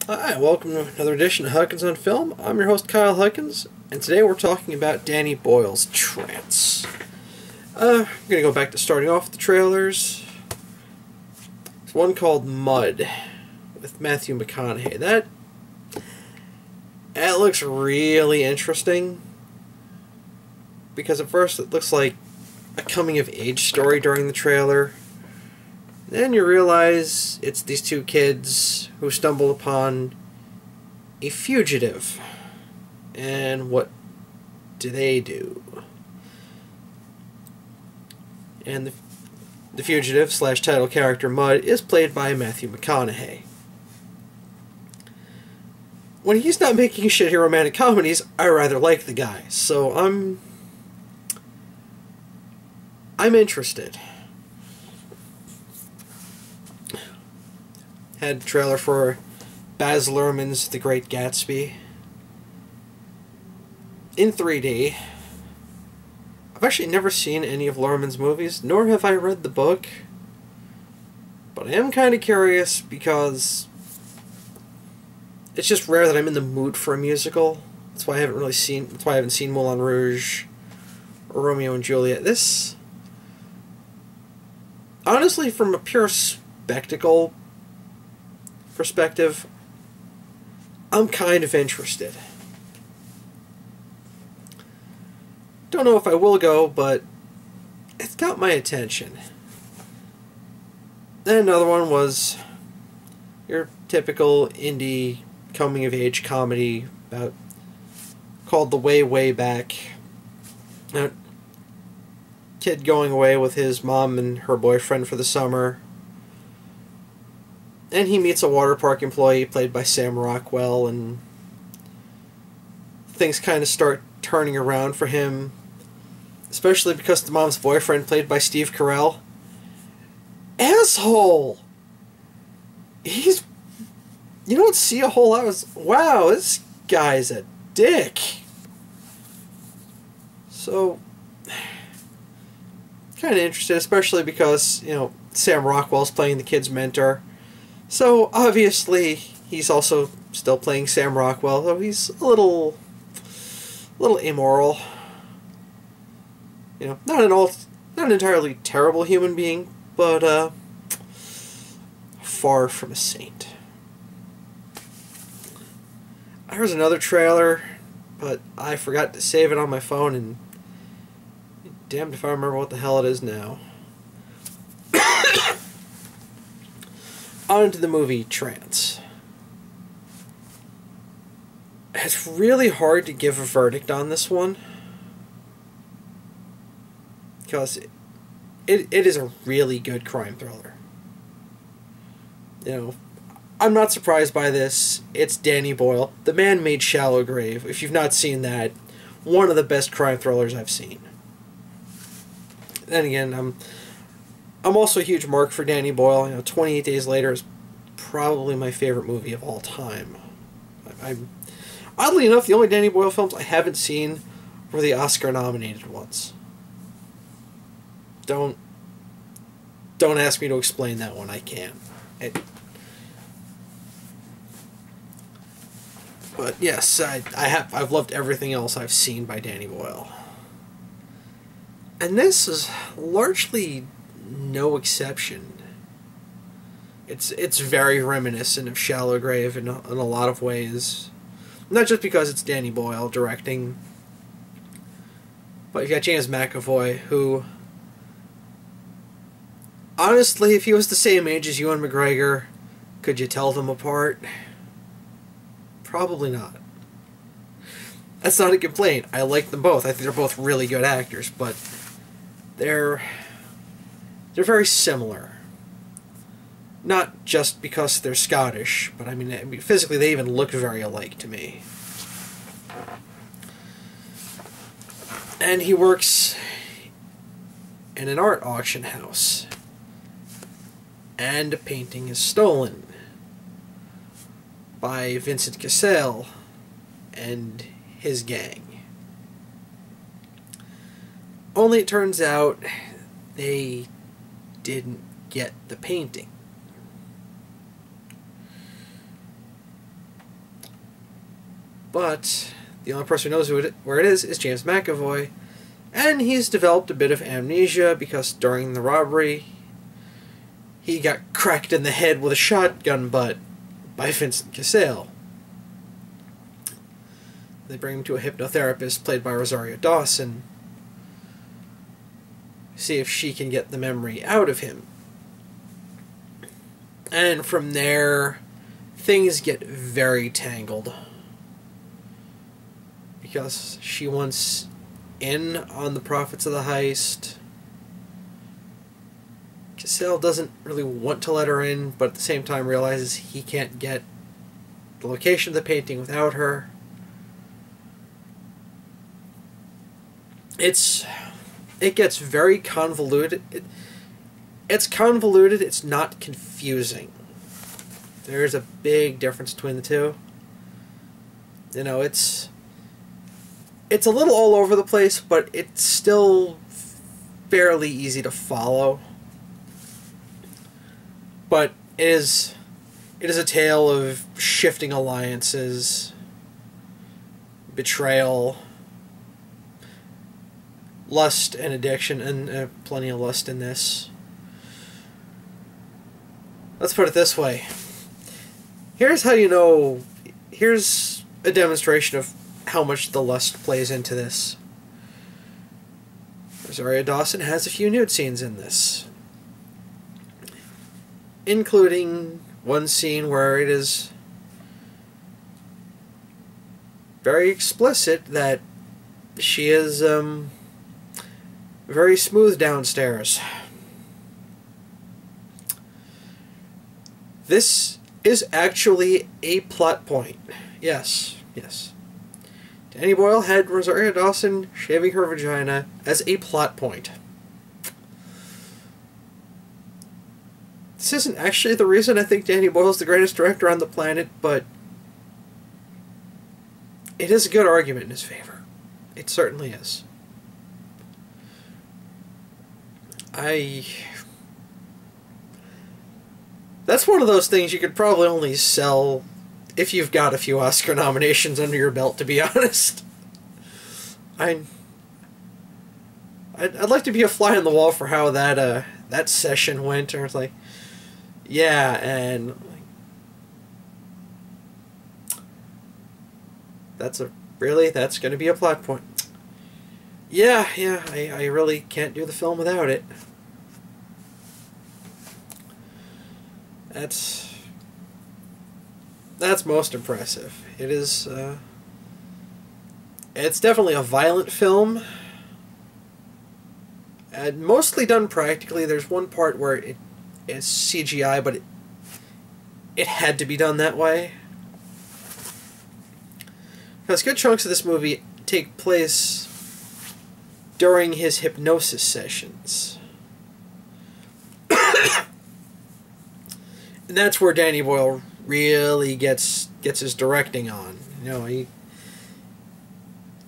Hi, welcome to another edition of Huckins on Film. I'm your host, Kyle Huckins, and today we're talking about Danny Boyle's Trance. I'm going to go back to starting off the trailers. There's one called Mud with Matthew McConaughey. That looks really interesting because at first it looks like a coming-of-age story during the trailer. Then you realize it's these two kids who stumble upon a fugitive. And what do they do? And the fugitive / title character Mud is played by Matthew McConaughey. When he's not making shitty romantic comedies, I rather like the guy. So I'm interested. Had a trailer for Baz Luhrmann's The Great Gatsby in 3D. I've actually never seen any of Luhrmann's movies, nor have I read the book. But I am kind of curious because it's just rare that I'm in the mood for a musical. That's why I haven't seen Moulin Rouge or Romeo and Juliet. This, honestly, from a pure spectacle perspective, I'm kind of interested. Don't know if I will go, but it's got my attention. Then another one was your typical indie coming-of-age comedy called The Way, Way Back. A kid going away with his mom and her boyfriend for the summer. And he meets a water park employee played by Sam Rockwell, and things kind of start turning around for him, especially because the mom's boyfriend, played by Steve Carell, asshole! You don't see a whole lot of, wow, this guy's a dick. So, kind of interested, especially because, Sam Rockwell's playing the kid's mentor. So, obviously, he's also still playing Sam Rockwell, though he's a little immoral. Not an entirely terrible human being, but, far from a saint. There's another trailer, but I forgot to save it on my phone, and damned if I remember what the hell it is now. On to the movie Trance. It's really hard to give a verdict on this one, because it is a really good crime thriller. I'm not surprised by this. It's Danny Boyle. The man made Shallow Grave. If you've not seen that, one of the best crime thrillers I've seen. Then again, I'm also a huge mark for Danny Boyle. 28 Days Later is probably my favorite movie of all time. Oddly enough, the only Danny Boyle films I haven't seen were the Oscar-nominated ones. Don't ask me to explain that one. I can't. But yes, I've loved everything else I've seen by Danny Boyle. And this is largely no exception. It's very reminiscent of Shallow Grave in a lot of ways. Not just because it's Danny Boyle directing, but you've got James McAvoy, who, honestly, if he was the same age as Ewan McGregor, could you tell them apart? Probably not. That's not a complaint. I like them both. I think they're both really good actors, but they're very similar. Not just because they're Scottish, but I mean physically they even look very alike to me. And he works in an art auction house. And a painting is stolen by Vincent Cassel and his gang. Only it turns out they didn't get the painting. But the only person who knows where it is James McAvoy, and he's developed a bit of amnesia because during the robbery he got cracked in the head with a shotgun butt by Vincent Cassel. They bring him to a hypnotherapist played by Rosario Dawson, see if she can get the memory out of him. And from there, things get very tangled. Because she wants in on the profits of the heist. Cassel doesn't really want to let her in, but at the same time realizes he can't get the location of the painting without her. It gets very convoluted. It's convoluted, it's not confusing. There's a big difference between the two. You know, it's a little all over the place, but it's still fairly easy to follow. But it is a tale of shifting alliances, betrayal, lust and addiction, and plenty of lust in this. Let's put it this way. Here's how you know... Here's a demonstration of how much the lust plays into this. Rosario Dawson has a few nude scenes in this, including one scene where it is very explicit that she is very smooth downstairs. This is actually a plot point. Yes, yes. Danny Boyle had Rosario Dawson shaving her vagina as a plot point. This isn't actually the reason I think Danny Boyle's the greatest director on the planet, but it is a good argument in his favor. It certainly is. That's one of those things you could probably only sell if you've got a few Oscar nominations under your belt, to be honest. I'd like to be a fly on the wall for how that session went. Or it's like, yeah, and that's going to be a plot point. Yeah, I really can't do the film without it. That's most impressive. It is, it's definitely a violent film. And mostly done practically. There's one part where it is CGI, but it had to be done that way. Because good chunks of this movie take place during his hypnosis sessions. And that's where Danny Boyle really gets his directing on. You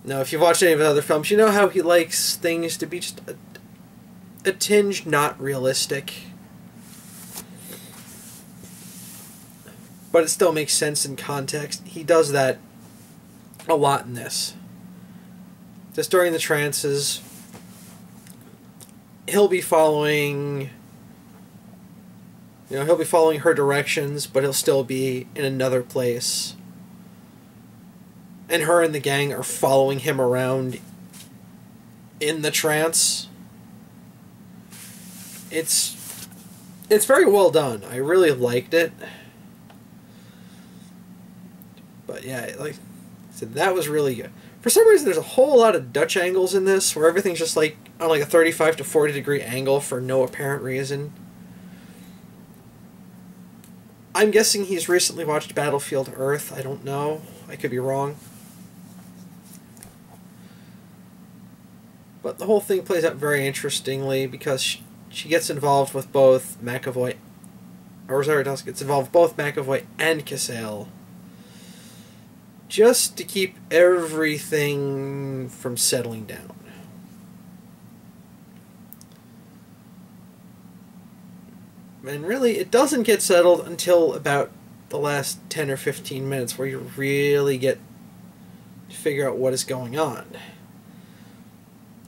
know, if you've watched any of his other films, you know how he likes things to be just a tinge not realistic. But it still makes sense in context. He does that a lot in this. Just during the trances, he'll be following her directions, but he'll still be in another place. And her and the gang are following him around in the trance. It's very well done. I really liked it. But yeah, like I said, that was really good. For some reason, there's a whole lot of Dutch angles in this, where everything's just like on like a 35 to 40 degree angle for no apparent reason. I'm guessing he's recently watched Battlefield Earth. I don't know. I could be wrong. But the whole thing plays out very interestingly because she gets involved with both McAvoy, or Rosario Dawson gets involved with both McAvoy and Cassel, just to keep everything from settling down. And really, it doesn't get settled until about the last 10 or 15 minutes, where you really get to figure out what is going on.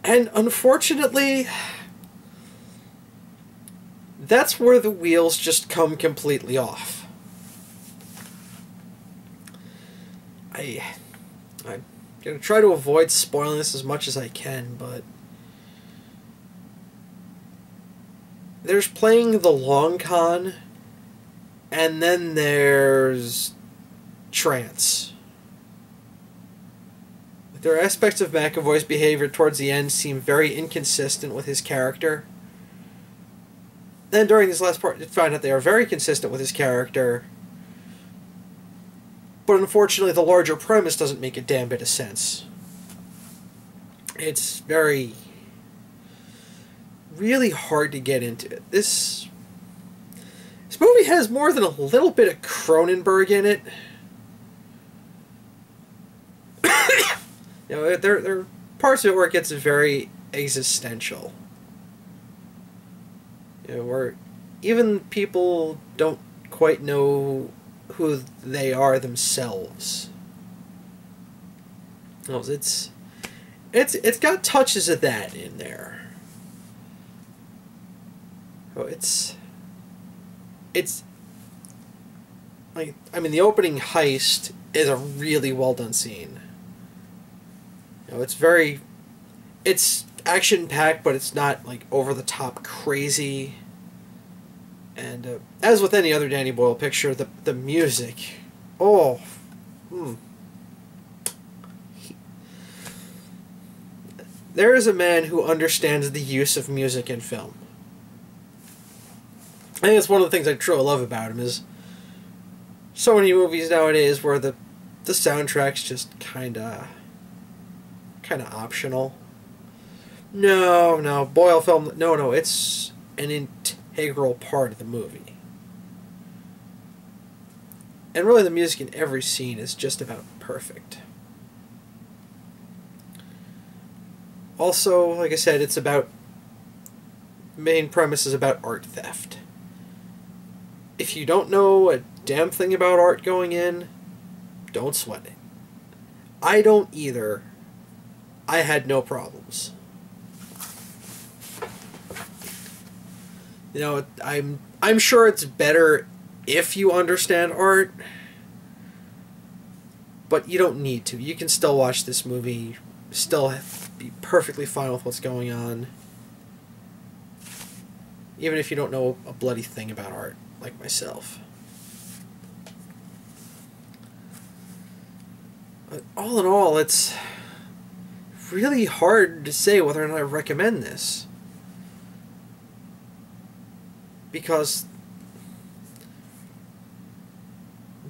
And unfortunately, that's where the wheels just come completely off. I'm going to try to avoid spoiling this as much as I can, but there's playing the long con, and then there's Trance. There are aspects of McAvoy's behavior towards the end seem very inconsistent with his character. Then during this last part, you find out they are very consistent with his character. But unfortunately, the larger premise doesn't make a damn bit of sense. It's really hard to get into. This movie has more than a little bit of Cronenberg in it. You know, there are parts of it where it gets very existential. You know, where even people don't quite know who they are themselves. You know, it's got touches of that in there. Oh, it's like, I mean, the opening heist is a really well done scene. You know, it's action-packed, but it's not, like, over-the-top crazy. And, as with any other Danny Boyle picture, the music... Oh! There is a man who understands the use of music in film. I think it's one of the things I truly love about him, is so many movies nowadays where the soundtrack's just kinda optional. No, Boyle film, no, it's an integral part of the movie. And really the music in every scene is just about perfect. Also, like I said, it's about... main premise is about art theft. If you don't know a damn thing about art going in, don't sweat it. I don't either. I had no problems. You know, I'm sure it's better if you understand art, but you don't need to. You can still watch this movie, still be perfectly fine with what's going on, even if you don't know a bloody thing about art, like myself. But all in all, it's really hard to say whether or not I recommend this. Because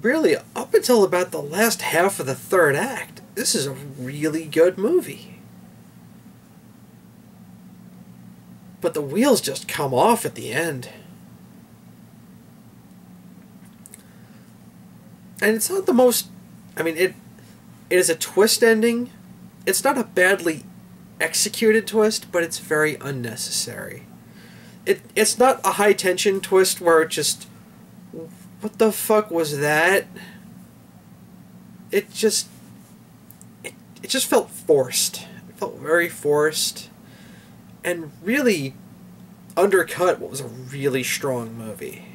really, up until about the last half of the third act, this is a really good movie. But the wheels just come off at the end. And it's not the most... I mean, it is a twist ending. It's not a badly executed twist, but it's very unnecessary. It's not a high-tension twist where it just... What the fuck was that? It just felt forced. It felt very forced. And really undercut what was a really strong movie.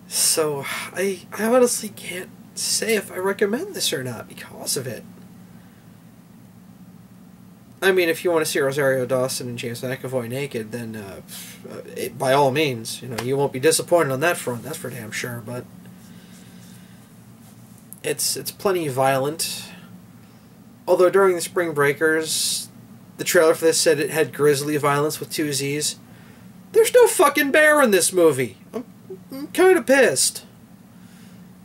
So, I honestly can't say if I recommend this or not because of it. I mean, if you want to see Rosario Dawson and James McAvoy naked, then by all means, you know, you won't be disappointed on that front. That's for damn sure. But it's plenty violent. Although during the Spring Breakers, the trailer for this said it had grisly violence with 2 Z's. There's no fucking bear in this movie. I'm kind of pissed.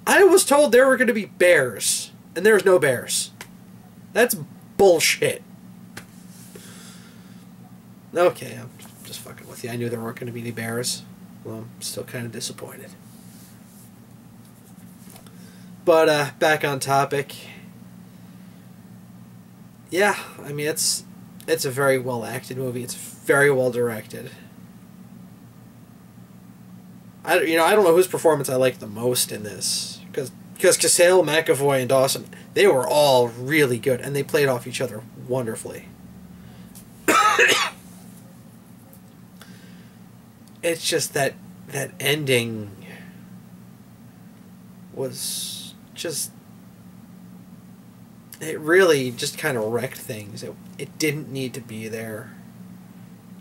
I was told there were going to be bears, and there's no bears. That's bullshit. Okay, I'm just fucking with you. I knew there weren't going to be any bears. Well, I'm still kind of disappointed. But, back on topic. Yeah, I mean, it's a very well-acted movie. It's very well-directed. I don't know whose performance I like the most in this, because Cassell, McAvoy, and Dawson, they were all really good, and they played off each other wonderfully. It's just that ending was just, it really just kind of wrecked things. It didn't need to be there.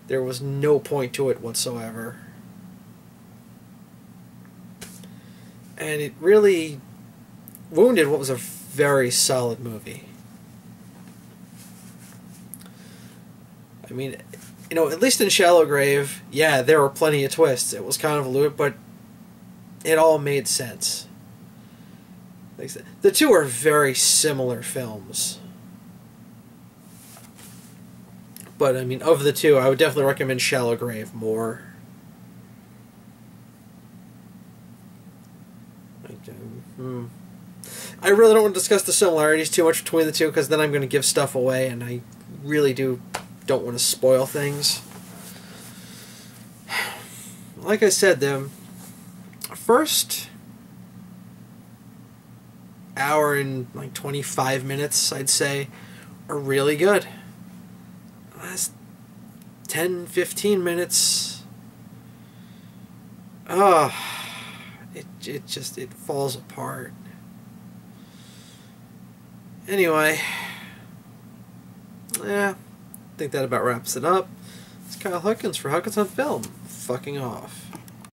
There was no point to it whatsoever. And it really wounded what was a very solid movie. I mean, at least in Shallow Grave, yeah, there were plenty of twists. It was convoluted, but it all made sense. Like I said, the two are very similar films. But, I mean, of the two, I would definitely recommend Shallow Grave more. I really don't want to discuss the similarities too much between the two, because then I'm going to give stuff away, and I really don't want to spoil things. Like I said, the first hour and 25 minutes, I'd say, are really good. Last 10-15 minutes, it falls apart. Anyway, yeah, I think that about wraps it up. It's Kyle Huckins for Huckins on Film, fucking off.